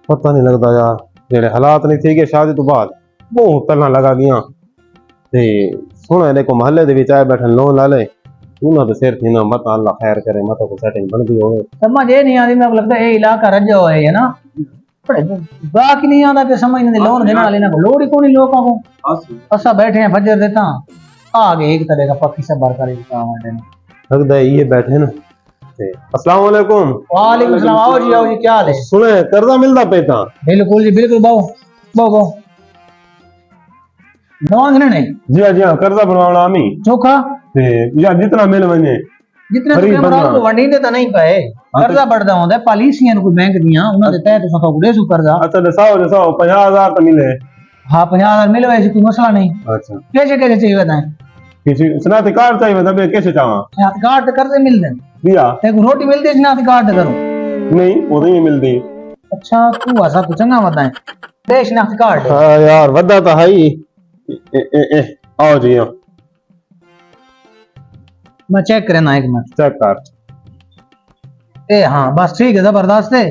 पता नहीं लगता यार जेड़े हालात नहीं थे कि शादी तो बाद बहुत तलना लगा गया ते सुने देखो मोहल्ले दे विच आए बैठन लोन ला ले उन्हां दे सिर थी ना मत अल्लाह खैर करे मत को सेटिंग बन गई होवे समझ ये नहीं आती मेरे को लगता है ये इलाका रजा हुआ है ना बाकी नहीं आता कि समझ नहीं लोन देना लेना को लोड ही कोनी लोगों को असा बैठे हैं फजर देता आगे एक तरह का पक्की से बरकर काम है लगता है ये बैठे ना ते अस्सलाम वालेकुम। वालेकुम सलाम। आओ जी क्या हाल है? सुने कर्जा मिलदा पेता? बिल्कुल जी बिल्कुल बाओ बाओ बाओ दवांग ने जी हां कर्जा बनवाना आमी चोखा ते या जितना मिल वने जितने तो कैमरा को वंडी दे तो नहीं पाए कर्जा बढ़दा होंदा पॉलिसियां को बैंक दियां उना दे तहत तो को देसु कर्जा अच्छा दे 100 50000 तो मिले। हां 50000 मिले वैसे कोई मसला नहीं। अच्छा कैसे कैसे चाहिए बताएं? किसी स्नात कार्ड चाहिए तबे कैसे चावा? स्नात कार्ड तो कर्जे मिल दे दिया एक रोटी मिलती स्नात कार्ड करो नहीं वो नहीं मिलती। अच्छा तू ऐसा तो चंगा बताएं दे स्नात कार्ड। हां यार वदा तो है ही ए आओ जी आओ मैं चेक करना एक मिनट चेक कर ए हां बस ठीक है जबरदस्त है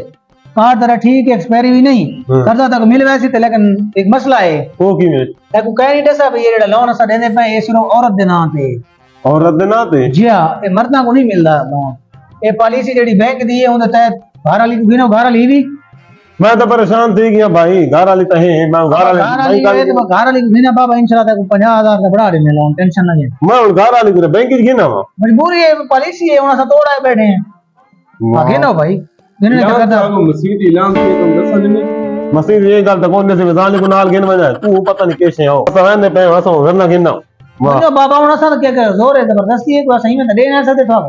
कार्ड तेरा ठीक है एक्सपायरी भी नहीं कर्जा तक मिल वैसे थे लेकिन एक मसला है वो की में देखो कह नहीं दसा भाई ये लोन असा देने पे ये सिर्फ औरत दे नाम पे जी हां ये मर्दां को नहीं मिलदा लोन ये पॉलिसी जेडी बैंक दी है उन तहत घर वाली को गिनो घर वाली भी मैं तो परेशान थी गया भाई घर वाली तो है मैं घर वाली को गिना बाबा इंशाल्लाह तक 50000 का बढ़ा देने लोन टेंशन ना ले मैं घर वाली को बैंक की गिना मजबूरी है पॉलिसी है उन सा तोड़ा बैठे हैं आगे ना भाई गिनने का कहता मस्जिद ऐलान किए तुम दसा दिन मस्जिद ये गल तो कोने से वजाने को नाल गिन वजा तू पता नहीं कैसे हो पता है ने पे वसो घर ना गिनना वाह बाबा उन सा क्या कर जोर है जबरदस्ती है तो सही में दे ना सकते था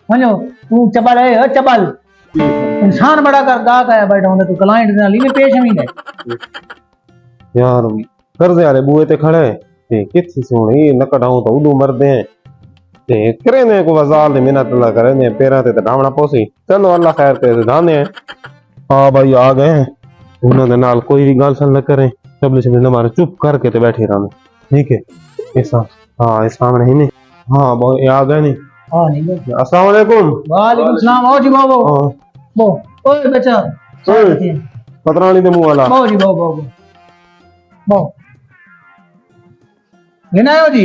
मनो तू चबल है चबल इंसान बड़ा कर गा का बैठा होंगे तो क्लाइंट दे नाल पेश नहीं है यार कर्जे वाले बुए ते खड़े ते किथी सुन ये नकड़ाऊ तो उडू मरदे हैं ते करे ने को वजाल ने मिन्नत ला करे ने पेरा ते ढावना पोसी चलो अल्लाह खैर करे धाने हां भाई आ गए उन्हां दे नाल कोई भी गल सन न करें तबले से न मारे चुप करके ते बैठे रहना ठीक है ऐसा हां इस सामने ही नहीं हां ये आ गए नहीं हां नहीं अस्सलाम वालेकुम। वालेकुम सलाम आओ जी बाबू बो ओए बच्चा ओए पतरानी दे मुंह वाला बो जी बो बो बो गिना हो जी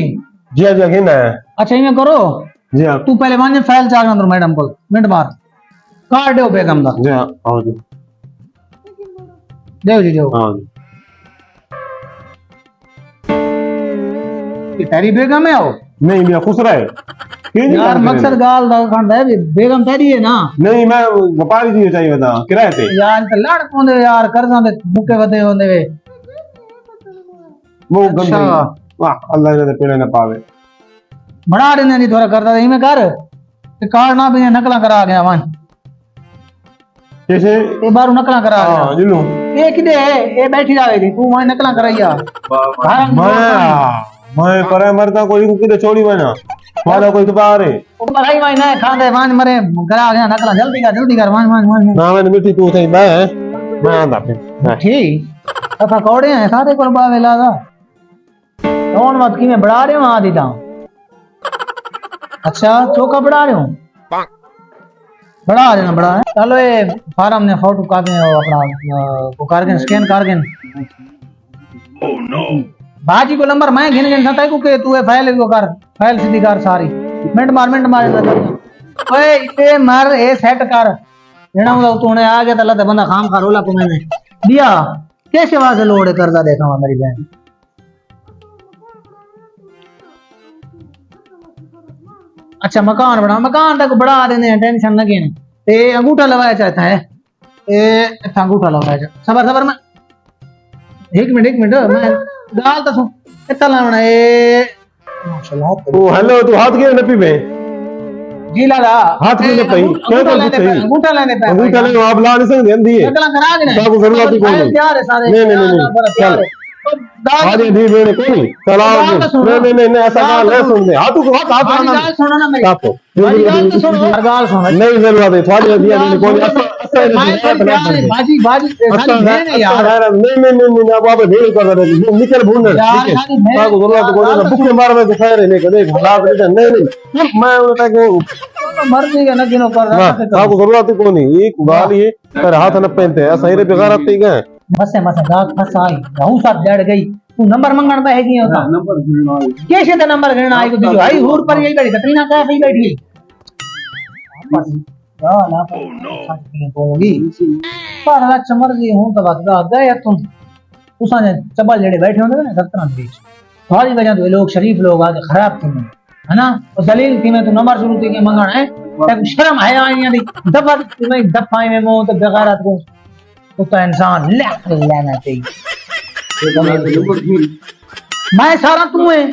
जी गिना है। अच्छा ये करो जी हां तू पहले मान फाइल चार्ज अंदर मैडम को मिनट मार कार्ड दो बेगम दा जी हां आओ जी देव जी देव हां ये तेरी बेगम है आओ नहीं मैं खुश रहे यार मकसद गाल दा खंड है बेगम तेरी है ना नहीं मैं व्यापारी जी चाहिए था किराए पे यार तो लड़ कोंदे यार कर्जा दे मुके वदे होंदे वे वो गंदा वाह अल्लाह ने पेड़े न पावे बड़ा देने नहीं थोड़ा करता दे में कर ते कार ना भी नकला करा गया वन कैसे ये बार नकला करा गया हां जिनो ये किदे ये बैठी जावे थी तू वहां नकला कराइया मैं पर मरता कोई को किदे छोड़ी बना वाला कोई तो बाहर है ओ भाई भाई ना खांदे मान मरे करा गया नकला जल्दी कर मान ना मैं मिट्टी तू सही मैं आंदा फिर ठीक अथा कोड़े हैं सारे को बावेला दा कौन मत की मैं बढ़ा रहे हूं आदि दा अच्छा चौका बढ़ा रहे हूं बड़ा आ जाना बड़ा है चलो ये फार्म ने फोटो काट के अपना वो करके स्कैन करके ओह नो बाजी को नंबर मैं गिन सकता है को तू है फाइल सीधी कर सारी मिनट मार ओए इते मार ए सेट कर जेना हो तूने आ गया तला बंदा खाम खा रोला को मैंने दिया कैसे वाज लोड करदा देखा मेरी बहन अच्छा मकान बना मकान तक बढ़ा देने हैं टेंशन न घेने ते अंगूठा लगाया चाहता है ए अंगूठा लगाया सबर मैं एक मिनट मैं गाल तो सुन इतना लाना ए माशाल्लाह ओ हेलो तू हाथ के नपी में जी लाला हाथ के नपी क्या कर सकते अंगूठा लेने पे अंगूठा ले आप ला नहीं सकते अंधी है नकला करा देना को जरूरत ही कोई तैयार है सारे नहीं चल आगे भी मेरे कोई सलाम नहीं ऐसा गाल है सुन ले हाथ गाल सुनो ना मेरी गाल तो सुनो गाल सुनो नहीं जरूरत है थोड़ी दिया कोई बाजी सारी यार नहीं बाबा भेड़ कर रहे निकल भून ठीक है को जरूरत कोई भूखे मार में तो खैर नहीं देख हालात नहीं मैं उनका मर्जी का न किनो कर ना ताको जरूरत ही कोनी एक गाल ये पर हाथ न पहनते ऐसा ही रे बेगारत ही गए मसे मसे दाग फसाई रहू साथ जड़ गई तू नंबर मंगण पे है जी होता नंबर गिरना है कैसे तो नंबर गिरना आई को दियो आई हूर पर यही बैठी कतरीना का सही बैठी बस ला पर होगी पर ना मर्जी हूं तो बात गए तुम उसा ने चबल जड़े बैठे होंगे ना दफ्तर में बीच तुम्हारी वजह तो ये लोग शरीफ लोग आके खराब थे है ना और दलील थी मैं तो नंबर शुरू थी के मंगण है तक शर्म है आईया दी दफा तुम्हें दफा में मो तो बेगारत को तो इंसान लेना चाहिए नंबर गिर मैं सारा तू है